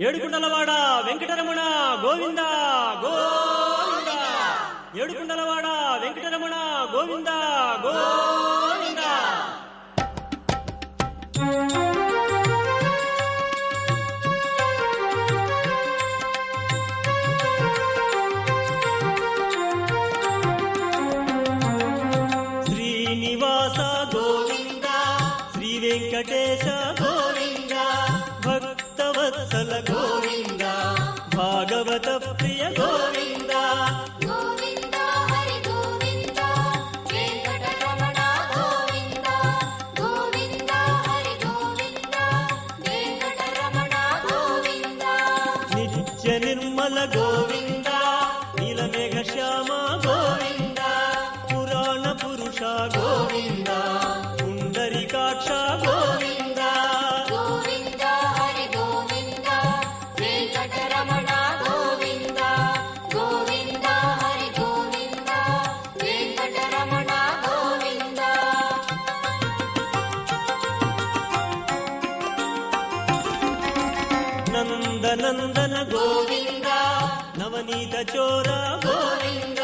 ఏడుకుండలవాడ వెంకటరమణ గోవింద గోవింద. ఏడుకుండలవాడ వెంకటరమణ గోవింద గోవింద. శ్రీనివాస గోవింద, శ్రీ వెంకటేశ గోవింద, భక్తవత్సల గోవింద, భాగవత ప్రియ గోవింద. గోవింద హరి గోవింద, వెంకటరమణ గోవింద. గోవింద హరి గోవింద, వెంకటరమణ గోవింద. నిత్య నిర్మల గోవింద, నీలమేఘ శ్యామ గోవింద, పురాణ పురుష గోవింద, పుండరీకాక్ష గోవింద. గోవింద హరి గోవింద, వెంకటరమణ గోవింద. గోవింద హరి గోవింద, వెంకటరమణ గోవింద. నందనందన గోవింద, నవనీత చోర గోవింద,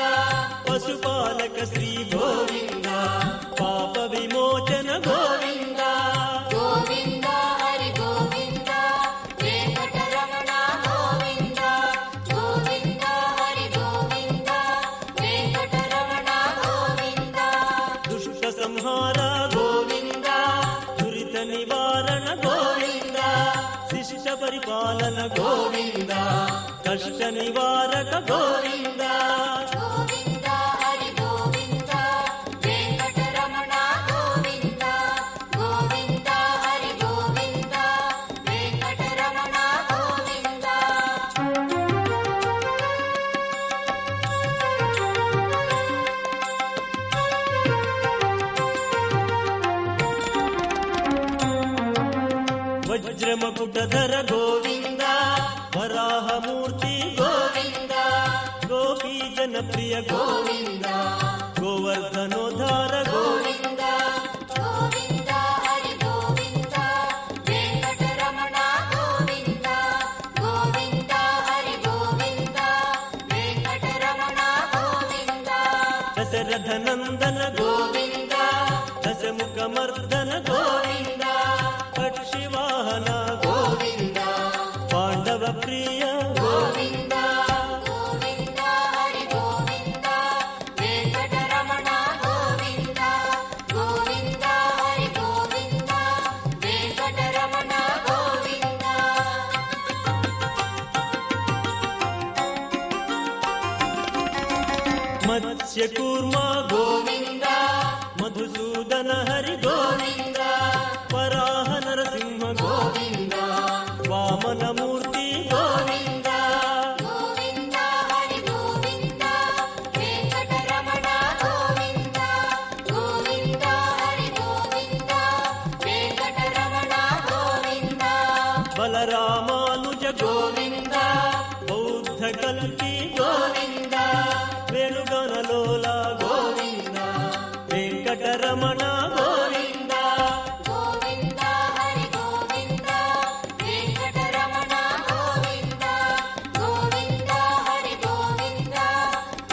పశుపాలక శ్రీ గోవింద, పాప విమోచన గోవింద. గోవింద హరి గోవింద, వెంకటరమణ గోవింద. గోవింద హరి గోవింద, వెంకటరమణ గోవింద. దుష్ట సంహార గోవింద, దురిత నివారణ గోవింద, శిష్ట పరిపాలన గోవింద, కష్ట నివారక గోవింద. గోవింద హరి గోవింద, వెంకటరమణ గోవింద. గోవింద హరి గోవింద, వెంకటరమణ గోవింద. వజ్రమకుటధర గోవింద, వరాహమూర్తి గోవింద, గోపీ జనప్రియ గోవింద, గోవర్ధనోద్ధార గోవింద. గోవింద హరి గోవింద, వెంకటరమణ గోవింద. గోవింద హరి గోవింద, వెంకటరమణ గోవింద. దశరథ నందన గోవింద, దశముఖ మర్దన గోవింద, పక్షివాహన గోవింద, పాండవ ప్రియ గోవింద. గోవింద హరి గోవింద, వెంకటరమణ గోవింద. గోవింద హరి గోవింద, వెంకటరమణ గోవింద. మత్స్యకూర్మ గోవింద, మధుసూదన హరి గోవింద, వరాహ నరసింహ గోవింద, వామనమూర్తి గోవింద. గోవింద హరి గోవింద, వెంకటరమణ గోవింద. గోవింద హరి గోవింద, వెంకటరమణ గోవింద. బలరామానుజ గోవింద, బౌద్ధ కల్కి గోవింద, వేణుగణలోల గోవింద, వెంకటరమణ గోవింద. గోవింద హరి గోవింద, వెంకటరమణ గోవింద. గోవింద హరి గోవింద,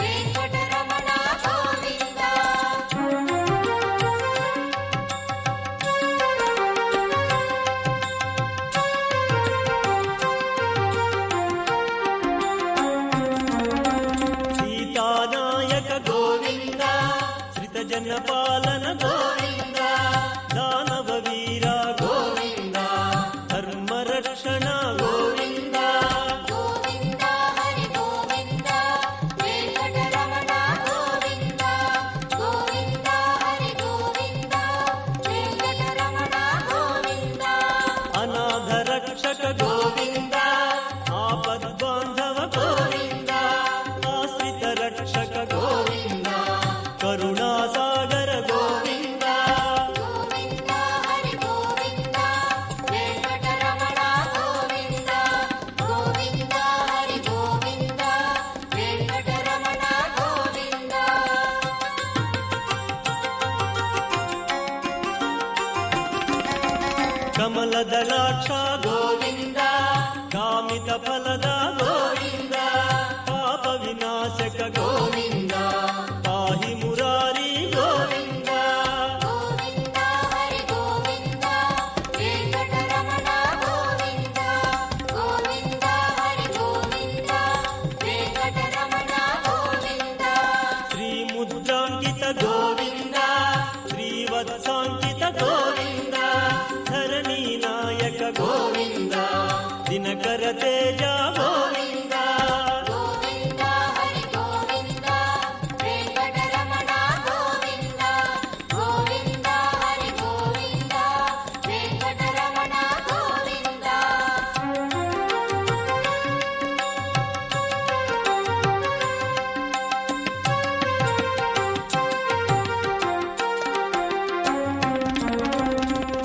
వెంకటరమణ గోవింద. సీతానాయక గోవింద, శ్రితజన పాలన గోవింద, దానవ వీర గోవింద, ధర్మరక్షణ గోవింద. గోవింద హరి గోవింద, వెంకటరమణ గోవింద. గోవింద హరి గోవింద, వెంకటరమణ గోవింద. అనాథ రక్షక గోవింద, ఆపద్బాంధవ గోవింద, ఆశ్రిత రక్షక గోవింద, కరుణాసాగర గోవింద. గోవింద హరి గోవింద, వెంకటరమణ గోవింద. గోవింద హరి గోవింద, వెంకటరమణ గోవింద. కమలదలాక్ష గోవింద, కామ ಕಾಮಿತ ಫಲದ ಗೋವಿಂದ ಪಾಪ ವಿನಾಶಕ ಗೋವಿಂದ ಪಾಹಿ ಮುರಾರಿ ಗೋವಿಂದ ಗೋವಿಂದ ಹರಿ ಗೋವಿಂದ ವೆಂಕಟರಮಣ ಗೋವಿಂದ ಗೋವಿಂದ ಹರಿ ಗೋವಿಂದ ವೆಂಕಟರಮಣ ಗೋವಿಂದ ಶ್ರೀ ಮುದ್ರಾಂಕಿತ ಗೋವಿಂದ ಶ್ರೀವತ್ಸಾಂಕಿತ ಗೋವಿಂದ ಧರಣಿ ನಾಯಕ ಗೋವಿಂದ ದಿನಕರ ತೇಜ ಗೋವಿಂದ ಗೋವಿಂದ ಹರಿ ಗೋವಿಂದ ವೆಂಕಟರಮಣ ಗೋವಿಂದ ಗೋವಿಂದ ಹರಿ ಗೋವಿಂದ ವೆಂಕಟರಮಣ ಗೋವಿಂದ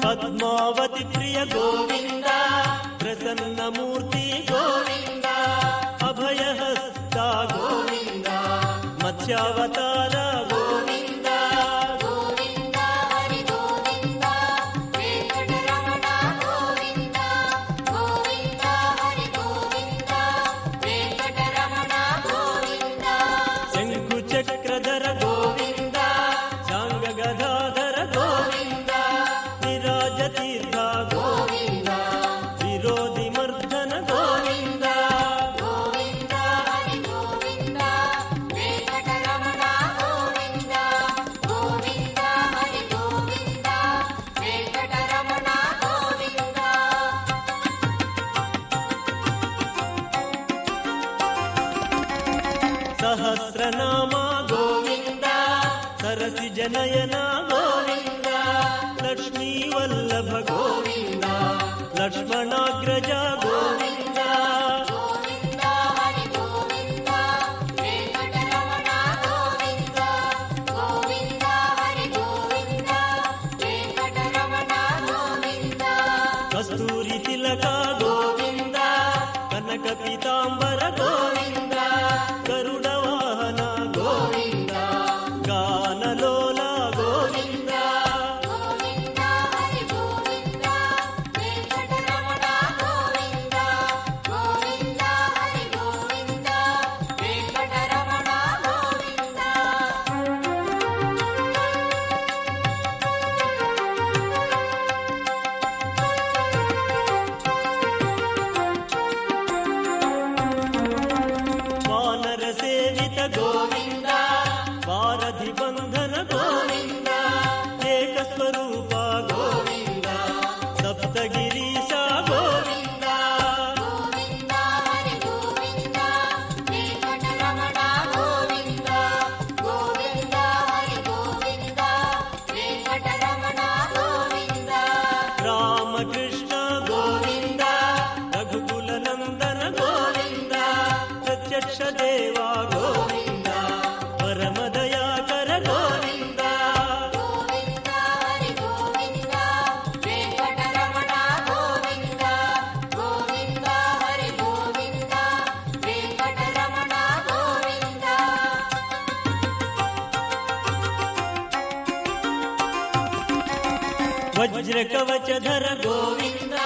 ಪದ್ಮಾವತಿ ಪ್ರಿಯ ಗೋವಿಂದ ಪ್ರಸನ್ನ ಮೂರ್ತಿ ಗೋವಿಂದ ಅಭಯಹಸ್ತ ಗೋವಿಂದ ಮತ್ಸ್ಯಾವತಾರ ಗೋವಿಂದ ಗೋವಿಂದ ಹರಿ ಗೋವಿಂದ ವೆಂಕಟರಮಣ ಗೋವಿಂದ ಗೋವಿಂದ ಹರಿ ಗೋವಿಂದ ವೆಂಕಟರಮಣ ಗೋವಿಂದ ಶಂಕು ಚಕ್ರಧರ ಗೋವಿಂದ ಶಾಂಗ ಗದಾಧರ ಗೋವಿಂದ ವಿರಾಜ ತೀರ್ಥ ಗೋವಿಂದ ವಿರೋಧಿ ಮರ್ದನ ಗೋವಿಂದ ಗೋವಿಂದ ಹರಿ ಗೋವಿಂದ ವೆಂಕಟರಮಣ ಗೋವಿಂದ ಗೋವಿಂದ ಹರಿ ಗೋವಿಂದ ವೆಂಕಟರಮಣ ಗೋವಿಂದ ಸಹಸ್ರನಾಮ ಗೋವಿಂದ ಸರಸಿ ಜನಯನ ಗೋವಿಂದ ಲಕ್ಷ್ಮೀ ವಲ್ಲಭ ಗೋವಿಂದ ಲಕ್ಷ್ಮಣಾಗ್ರಜ ಗೋವಿಂದ ಗೋವಿಂದ ಹರಿ ಗೋವಿಂದ ವೆಂಕಟರಮಣ ಗೋವಿಂದ ಗೋವಿಂದ ಹರಿ ಗೋವಿಂದ ವೆಂಕಟರಮಣ ಗೋವಿಂದ ಕಸ್ತೂರಿ ತಿಲಕ ಗೋವಿಂದ ಕನಕ ಪೀತಾಂಬರ ಗೋವಿಂದ ಗರುಡ ವಾಹನ ಗೋವಿಂದ ಗಾನಲೋಲ ಗೋವಿಂದ ಗೋವಿಂದ ಹರಿ ಗೋವಿಂದ ವೆಂಕಟರಮಣ ಗೋವಿಂದ ಗೋವಿಂದ ಹರಿ ಗೋವಿಂದ ವೆಂಕಟರಮಣ ಗೋವಿಂದ ವಾನರ ಸೇವಿತ ಗೋವಿಂದ ವಾರಧಿ ಬಂಧನ ಗೋವಿಂದ ಏಕ ಸ್ವರೂಪ ಗೋವಿಂದ ಸಪ್ತಗಿರೀಶ ಗೋವಿಂದ ಗೋವಿಂದ ಹರಿ ಗೋವಿಂದ ವೆಂಕಟರಮಣ ಗೋವಿಂದ ಗೋವಿಂದ ಹರಿ ಗೋವಿಂದ ವೆಂಕಟರಮಣ ಗೋವಿಂದ ರಾಮಕೃಷ್ಣ ಗೋವಿಂದ ರಘುಕುಲ ನಂದನ ಗೋವಿಂದ ಪ್ರತ್ಯಕ್ಷ ದೇವ ಗೋವಿಂದ ಪರಮ ದಯಾಕರ ಗೋವಿಂದ ಗೋವಿಂದ ಹರಿ ಗೋವಿಂದ ವೆಂಕಟರಮಣ ಗೋವಿಂದ ಗೋವಿಂದ ಹರಿ ಗೋವಿಂದ ವೆಂಕಟರಮಣ ಗೋವಿಂದ ವಜ್ರ ಕವಚಧರ ಗೋವಿಂದ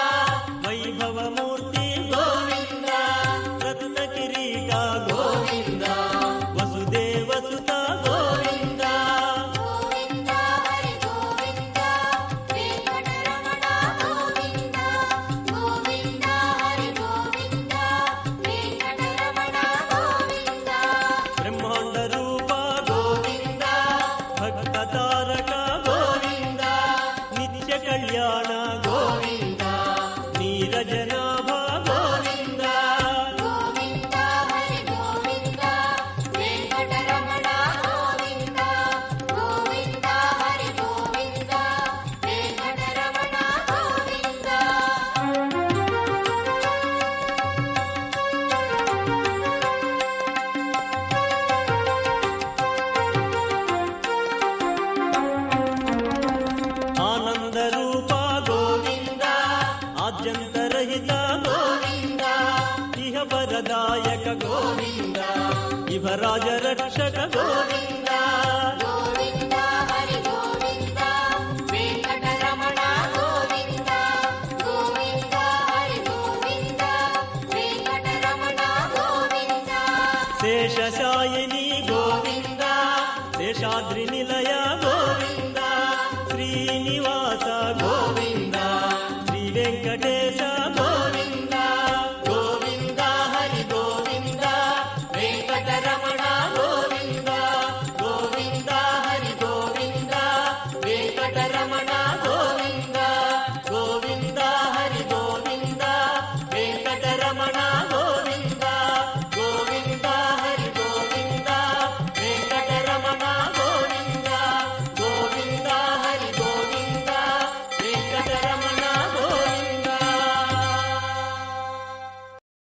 ವೈಭವ ಮೂರ್ತಿ ಗೋವಿಂದ ರತ್ನ ಕಿರೀಟ ಗೋವಿಂದ ವಸುದೇವ ಸುತ ಗೋವಿಂದ ಗೋವಿಂದ ಹರಿ ಗೋವಿಂದ ವೆಂಕಟರಮಣ ಗೋವಿಂದ ಗೋವಿಂದ ಹರಿ ಗೋವಿಂದ ವೆಂಕಟರಮಣ ಗೋವಿಂದ ಬ್ರಹ್ಮಾಂಡ ರೂಪ ಗೋವಿಂದ ಭಕ್ತ ತಾರಕ ಗೋವಿಂದ ನಿತ್ಯ ಕಲ್ಯಾಣ ಗೋವಿಂದ ನೀರಜನಾಭ ಗೋವಿಂದ ಗೋವಿಂದ ಹರಿ ಗೋವಿಂದ ವೆಂಕಟರಮಣ ಗೋವಿಂದ ಗೋವಿಂದ ಹರಿ ಗೋವಿಂದ ವೆಂಕಟರಮಣ ಗೋವಿಂದ ಆನಂದ ರೂಪ ಗೋವಿಂದ ಆದ್ಯಂತರಹಿತ ಗೋವಿಂದ ಇಹ ವರದಾಯಕ ಗೋವಿಂದ ಇಹ ರಾಜ ರಕ್ಷಕ ಗೋವಿಂದ ಗೋವಿಂದ ಹರಿ ಗೋವಿಂದ ವೆಂಕಟರಮಣ ಗೋವಿಂದ ಗೋವಿಂದ ಹರಿ ಗೋವಿಂದ ವೆಂಕಟರಮಣ శేషశాయిని గోవింద శేషాద్రి నిలయ